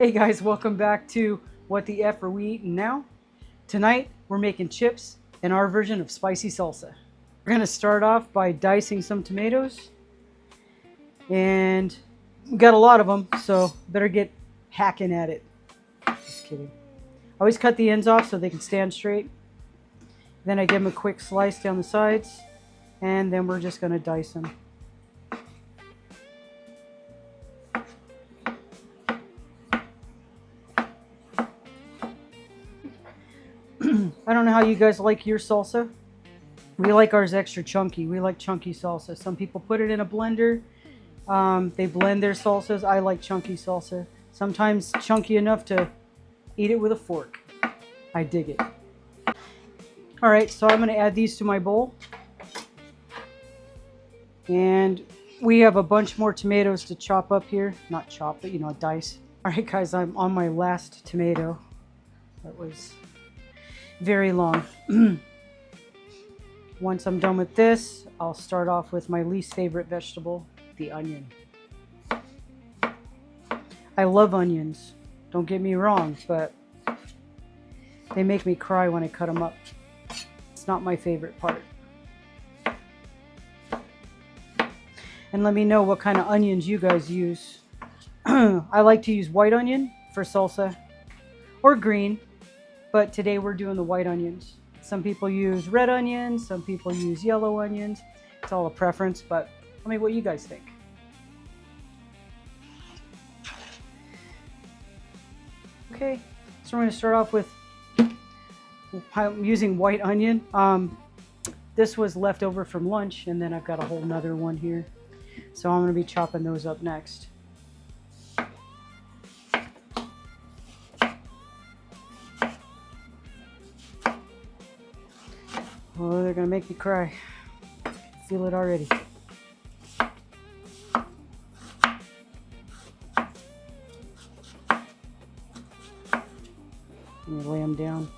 Hey guys, welcome back to What the F Are We Eating Now? Tonight we're making chips in our version of spicy salsa. We're gonna start off by dicing some tomatoes, and we got a lot of them, so better get hacking at it. Just kidding. Always cut the ends off so they can stand straight. Then I give them a quick slice down the sides, and then we're just gonna dice them. I don't know how you guys like your salsa. We like ours extra chunky. We like chunky salsa. Some people put it in a blender. They blend their salsas. I like chunky salsa. Sometimes chunky enough to eat it with a fork. I dig it. All right, so I'm going to add these to my bowl. And we have a bunch more tomatoes to chop up here. Not chop, but dice. All right, guys, I'm on my last tomato. That was very long. Once I'm done with this, I'll start off with my least favorite vegetable, the onion. I love onions, don't get me wrong, but they make me cry when I cut them up. It's not my favorite part. And let me know what kind of onions you guys use. I like to use white onion for salsa, or green, but today we're doing the white onions. Some people use red onions, some people use yellow onions. It's all a preference, but tell me what you guys think. Okay, so we're going to start off with, I'm using white onion. This was left over from lunch, and then I've got a whole nother one here. So I'm going to be chopping those up next. Oh, they're gonna make me cry. Feel it already. Let me lay them down.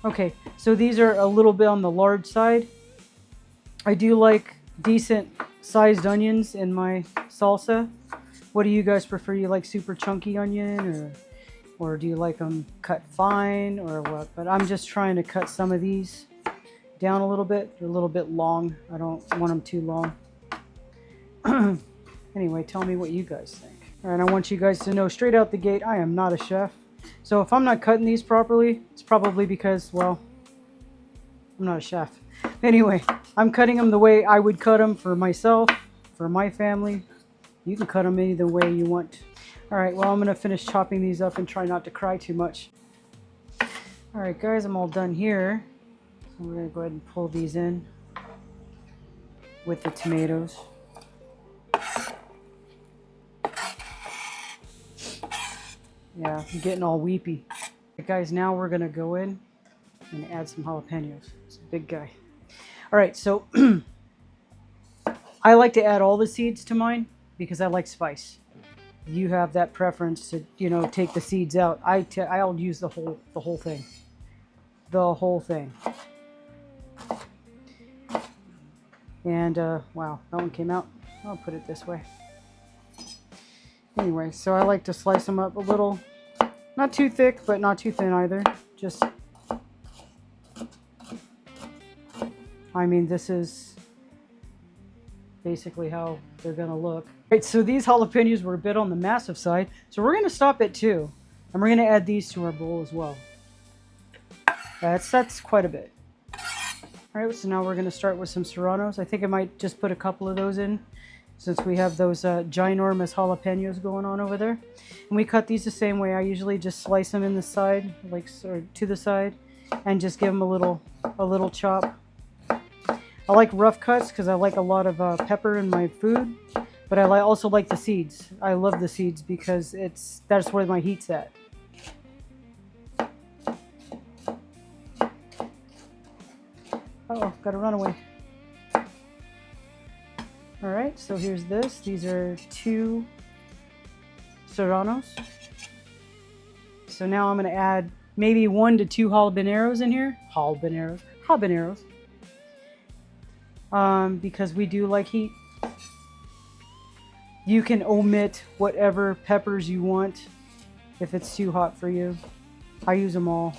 Okay, so these are a little bit on the large side. I do like decent sized onions in my salsa. What do you guys prefer? You like super chunky onion, or do you like them cut fine, or what? But I'm just trying to cut some of these down a little bit. They're a little bit long. I don't want them too long. Anyway, tell me what you guys think. All right, I want you guys to know straight out the gate, I am not a chef. So if I'm not cutting these properly, it's probably because, well, I'm not a chef. Anyway, I'm cutting them the way I would cut them for myself, for my family. You can cut them any the way you want. All right, well, I'm going to finish chopping these up and try not to cry too much. All right, guys, I'm all done here. So we're going to go ahead and pull these in with the tomatoes. Yeah, I'm getting all weepy. Right, guys, now we're going to go in and add some jalapenos. It's a big guy. All right, so I like to add all the seeds to mine because I like spice. You have that preference to, take the seeds out. I'll use the whole thing. The whole thing. And wow, that one came out. I'll put it this way. Anyway, so I like to slice them up a little, not too thick, but not too thin either. Just, I mean, this is basically how they're gonna look. Right, so these jalapenos were a bit on the massive side, so we're gonna stop at 2, and we're gonna add these to our bowl as well. That's quite a bit. All right, so now we're gonna start with some serranos. I think I might just put a couple of those in, since we have those ginormous jalapenos going on over there. And we cut these the same way. I usually just slice them in the side, like or to the side, and just give them a little chop. I like rough cuts because I like a lot of pepper in my food, but I also like the seeds. I love the seeds because that's where my heat's at. Oh, gotta run away. All right, so here's this. These are 2 serranos. So now I'm gonna add maybe 1 to 2 habaneros in here. Habaneros. because we do like heat. You can omit whatever peppers you want if it's too hot for you. I use them all.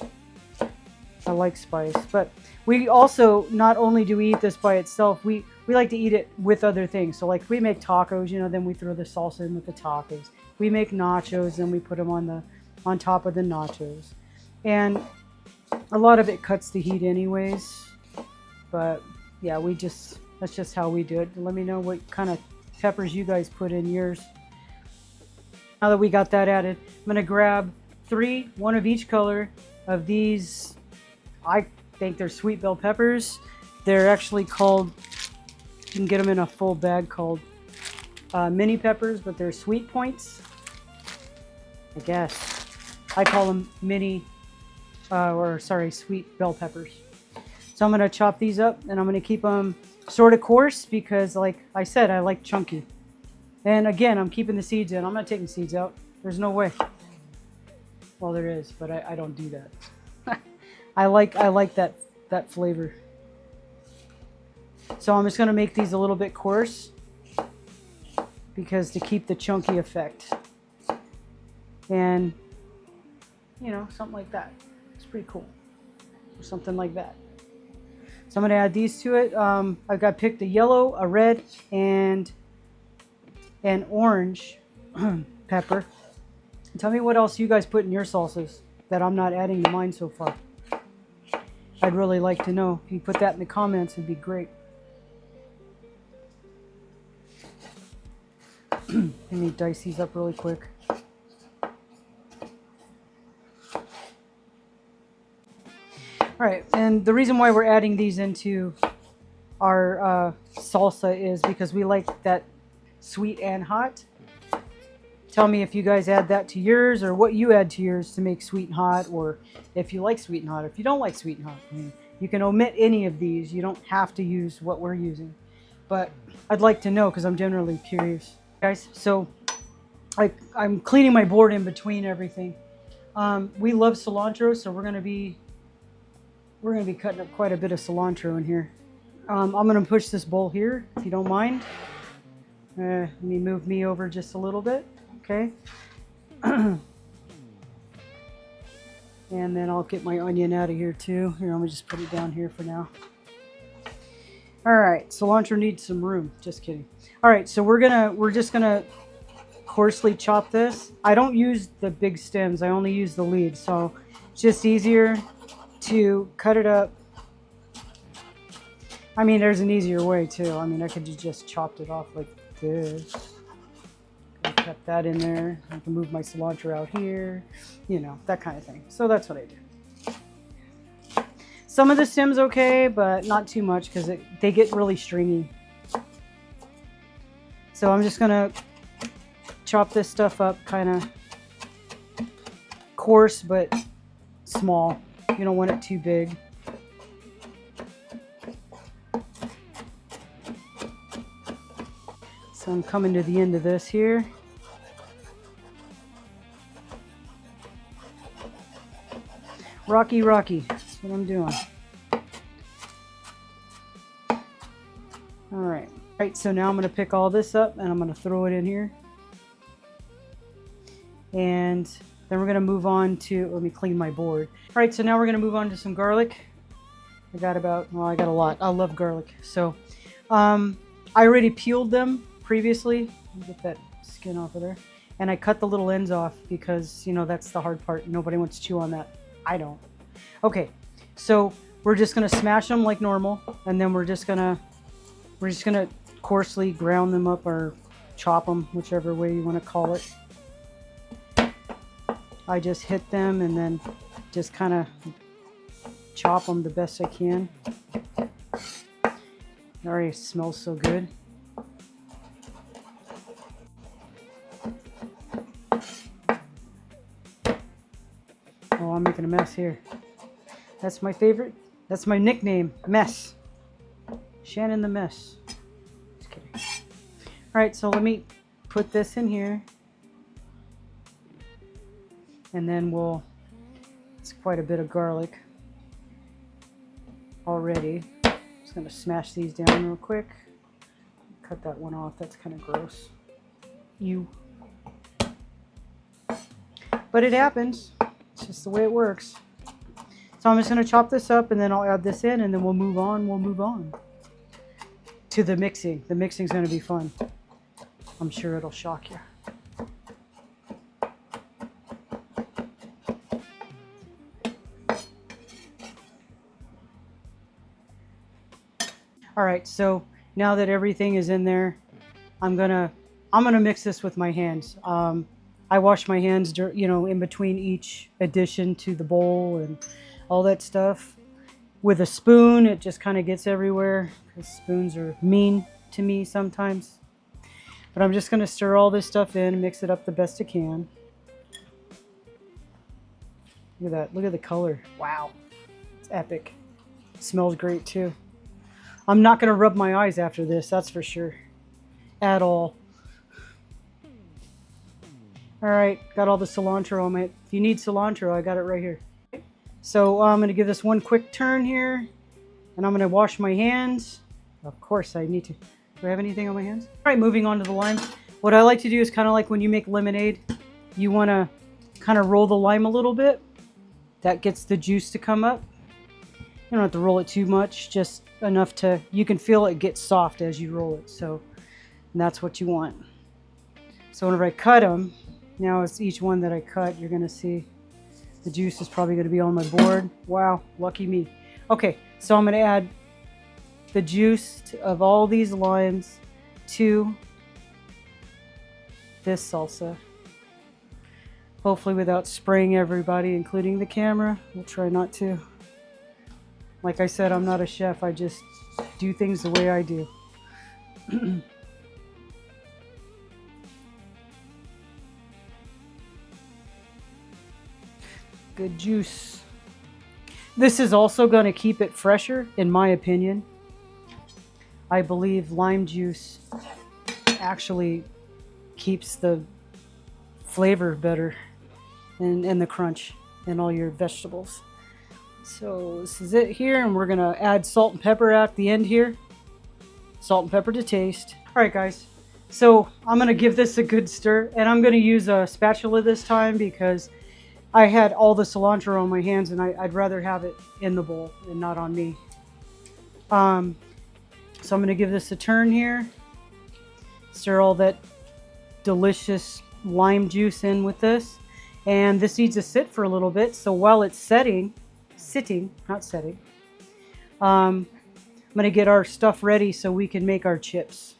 I like spice. But we also, not only do we eat this by itself, we like to eat it with other things. So like we make tacos, you know, then we throw the salsa in with the tacos. We make nachos, then we put them on top of the nachos. And a lot of it cuts the heat anyways. But yeah, that's just how we do it. Let me know what kind of peppers you guys put in yours. Now that we got that added, I'm going to grab 3, one of each color of these. I think they're sweet bell peppers. They're actually called, you can get them in a full bag, called mini peppers, but they're sweet points, I guess. I call them sweet bell peppers. So I'm going to chop these up, and I'm going to keep them sort of coarse because, like I said, I like chunky. And again, I'm keeping the seeds in. I'm not taking seeds out. There's no way. Well, there is, but I don't do that. I like that flavor. So I'm just going to make these a little bit coarse because to keep the chunky effect. And, you know, something like that. It's pretty cool. Or something like that. So I'm going to add these to it. I've got picked a yellow, a red, and an orange pepper. Tell me what else you guys put in your salsas that I'm not adding to mine so far. I'd really like to know. If you put that in the comments, it'd be great. Let me dice these up really quick. Alright, and the reason why we're adding these into our salsa is because we like that sweet and hot. Tell me if you guys add that to yours or what you add to yours to make sweet and hot, or if you like sweet and hot, or if you don't like sweet and hot. I mean, you can omit any of these. You don't have to use what we're using. But I'd like to know because I'm generally curious. Guys, so I'm cleaning my board in between everything. We love cilantro, so we're gonna be cutting up quite a bit of cilantro in here. I'm gonna push this bowl here, if you don't mind. Let me move me over just a little bit, okay? And then I'll get my onion out of here too. Here, let me just put it down here for now. All right, cilantro needs some room. Just kidding. All right, so we're just gonna coarsely chop this. I don't use the big stems. I only use the leaves, so it's just easier to cut it up. I mean, there's an easier way too. I mean, I could just chopped it off like this. Cut that in there. I can move my cilantro out here, you know, that kind of thing. So that's what I do. Some of the stem's okay, but not too much because they get really stringy. So I'm just gonna chop this stuff up kind of coarse but small. You don't want it too big. So I'm coming to the end of this here. Rocky, that's what I'm doing. All right, so now I'm going to pick all this up and I'm going to throw it in here. And then we're going to move on to, let me clean my board. All right, so now we're going to move on to some garlic. I got a lot. I love garlic. So I already peeled them previously. Let me get that skin off of there. And I cut the little ends off because, you know, that's the hard part. Nobody wants to chew on that. I don't. Okay, so we're just gonna smash them like normal, and then we're just gonna coarsely ground them up or chop them, whichever way you want to call it. I just hit them and then just kind of chop them the best I can. It already smells so good. Oh, I'm making a mess here. That's my favorite. That's my nickname, Mess. Shannon the Mess. Just kidding. All right, so let me put this in here. And then it's quite a bit of garlic already. Just gonna smash these down real quick. Cut that one off, that's kind of gross. Ew. But it happens. It's just the way it works. So I'm just gonna chop this up and then I'll add this in and then we'll move on to the mixing. The mixing's gonna be fun. I'm sure it'll shock you. All right, so now that everything is in there, I'm gonna mix this with my hands. I wash my hands, in between each addition to the bowl and all that stuff. With a spoon, it just kind of gets everywhere because spoons are mean to me sometimes. But I'm just gonna stir all this stuff in and mix it up the best I can. Look at that, look at the color. Wow, it's epic. It smells great too. I'm not gonna rub my eyes after this, that's for sure. At all. All right, got all the cilantro on it. If you need cilantro, I got it right here. So I'm gonna give this one quick turn here and I'm gonna wash my hands. Of course I need to. Do I have anything on my hands? All right, moving on to the lime. What I like to do is kind of like when you make lemonade, you wanna kind of roll the lime a little bit. That gets the juice to come up. You don't have to roll it too much, just enough to, you can feel it get soft as you roll it. So that's what you want. So whenever I cut them, now it's each one that I cut, you're gonna see the juice is probably gonna be on my board. Wow, lucky me. Okay, so I'm gonna add the juice of all these limes to this salsa. Hopefully without spraying everybody, including the camera. We'll try not to. Like I said, I'm not a chef. I just do things the way I do. Good juice. This is also going to keep it fresher, in my opinion. I believe lime juice actually keeps the flavor better and the crunch in all your vegetables. So this is it here, and we're gonna add salt and pepper at the end here. Salt and pepper to taste. All right, guys. So I'm gonna give this a good stir, and I'm gonna use a spatula this time because I had all the cilantro on my hands, and I'd rather have it in the bowl and not on me. So I'm gonna give this a turn here. Stir all that delicious lime juice in with this, and this needs to sit for a little bit. So while it's sitting, not setting, I'm gonna get our stuff ready so we can make our chips.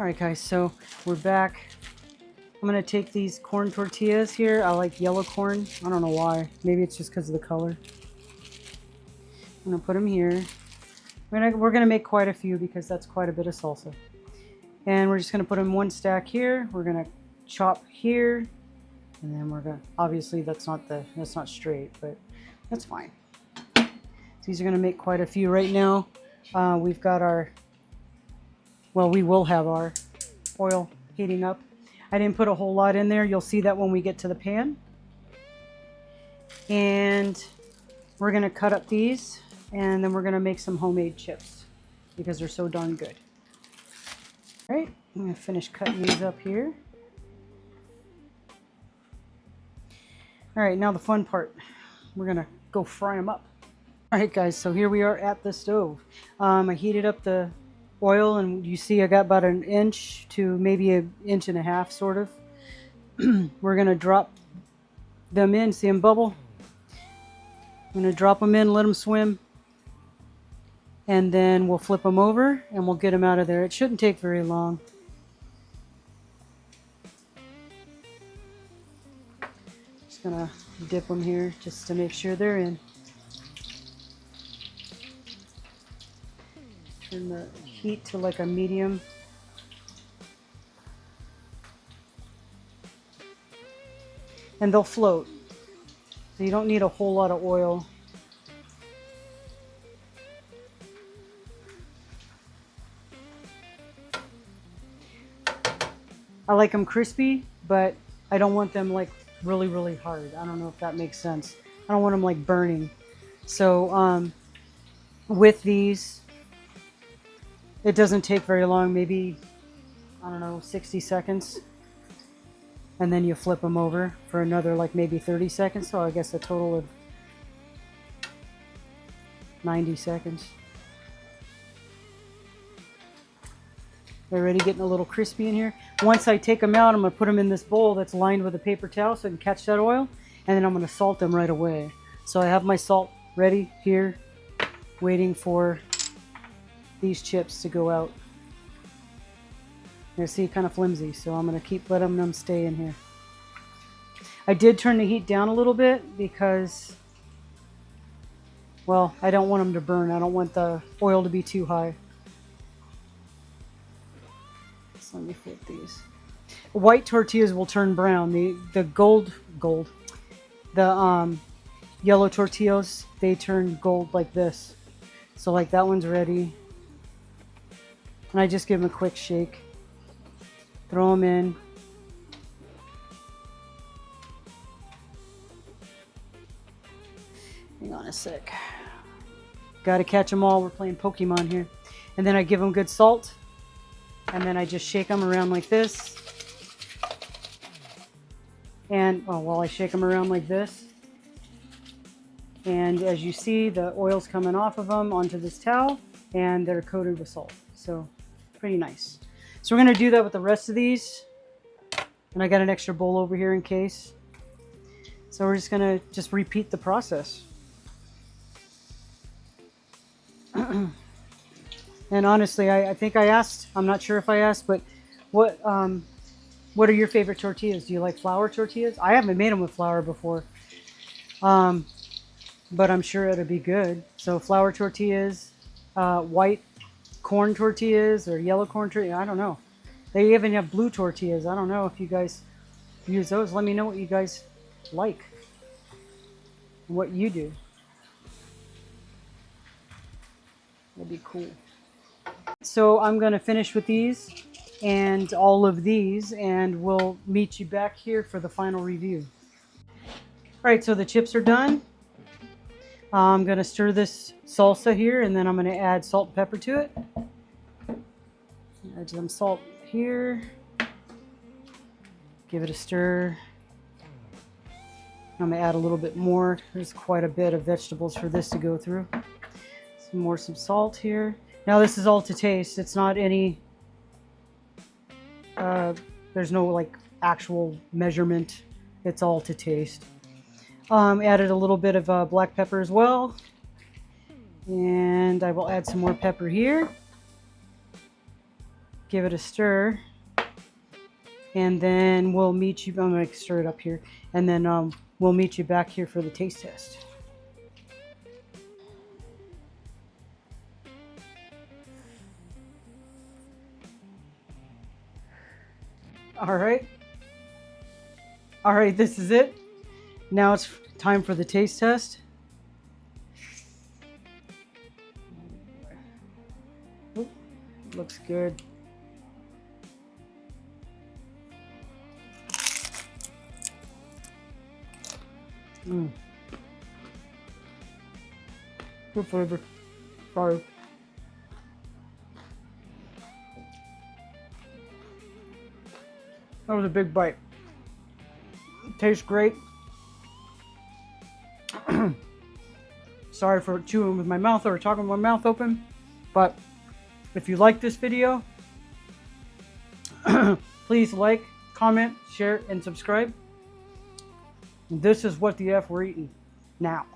All right, guys, so we're back. I'm gonna take these corn tortillas here. I like yellow corn. I don't know why. Maybe it's just because of the color. I'm gonna put them here. We're gonna make quite a few because that's quite a bit of salsa. And we're just gonna put them one stack here. We're gonna chop here, and then we're gonna, obviously that's not straight, but that's fine. So these are gonna make quite a few right now. We've got our, well, we will have our oil heating up. I didn't put a whole lot in there. You'll see that when we get to the pan. And we're gonna cut up these, and then we're gonna make some homemade chips because they're so darn good. All right, I'm gonna finish cutting these up here. All right, now the fun part. We're gonna go fry them up. All right, guys, so here we are at the stove. I heated up the oil, and you see I got about an inch to maybe an inch and a half, sort of. We're gonna drop them in. See them bubble? I'm gonna drop them in, let them swim, and then we'll flip them over and we'll get them out of there. It shouldn't take very long. Just gonna dip them here just to make sure they're in. Turn the heat to like a medium. And they'll float. So you don't need a whole lot of oil. I like them crispy, but I don't want them like really, really hard. I don't know if that makes sense. I don't want them like burning. So with these, it doesn't take very long, maybe, I don't know, 60 seconds. And then you flip them over for another like maybe 30 seconds. So I guess a total of 90 seconds. They're already getting a little crispy in here. Once I take them out, I'm going to put them in this bowl that's lined with a paper towel so I can catch that oil. And then I'm going to salt them right away. So I have my salt ready here, waiting for these chips to go out. You see, kind of flimsy, so I'm going to keep letting them stay in here. I did turn the heat down a little bit because, well, I don't want them to burn. I don't want the oil to be too high. So let me flip these. White tortillas will turn brown. The yellow tortillas, they turn gold like this. So like that one's ready. And I just give them a quick shake. Throw them in. Hang on a sec. Got to catch them all. We're playing Pokemon here. And then I give them good salt. And then I just shake them around like this. And while I shake them around like this. And as you see, the oil's coming off of them onto this towel. And they're coated with salt. So pretty nice. So we're going to do that with the rest of these. And I got an extra bowl over here in case. So we're just going to repeat the process. And honestly, I think I asked, I'm not sure if I asked, but what are your favorite tortillas? Do you like flour tortillas? I haven't made them with flour before. But I'm sure it'll be good. So flour tortillas, white corn tortillas, or yellow corn tortillas. I don't know. They even have blue tortillas. I don't know if you guys use those. Let me know what you guys like. What you do. That'd be cool. So I'm going to finish with these and all of these, and we'll meet you back here for the final review. All right, so the chips are done. I'm going to stir this salsa here, and then I'm going to add salt and pepper to it. Add some salt here. Give it a stir. I'm going to add a little bit more. There's quite a bit of vegetables for this to go through. Some salt here. Now this is all to taste. It's not any, there's no like actual measurement. It's all to taste. Added a little bit of black pepper as well. And I will add some more pepper here. Give it a stir. And then we'll meet you, I'm going to stir it up here. And then we'll meet you back here for the taste test. All right, this is it. Now it's time for the taste test. Ooh, looks good. Good flavor. Sorry. That was a big bite. Tastes great. Sorry for chewing with my mouth or talking with my mouth open, but if you like this video, please like, comment, share, and subscribe. This is what the F we're eating now.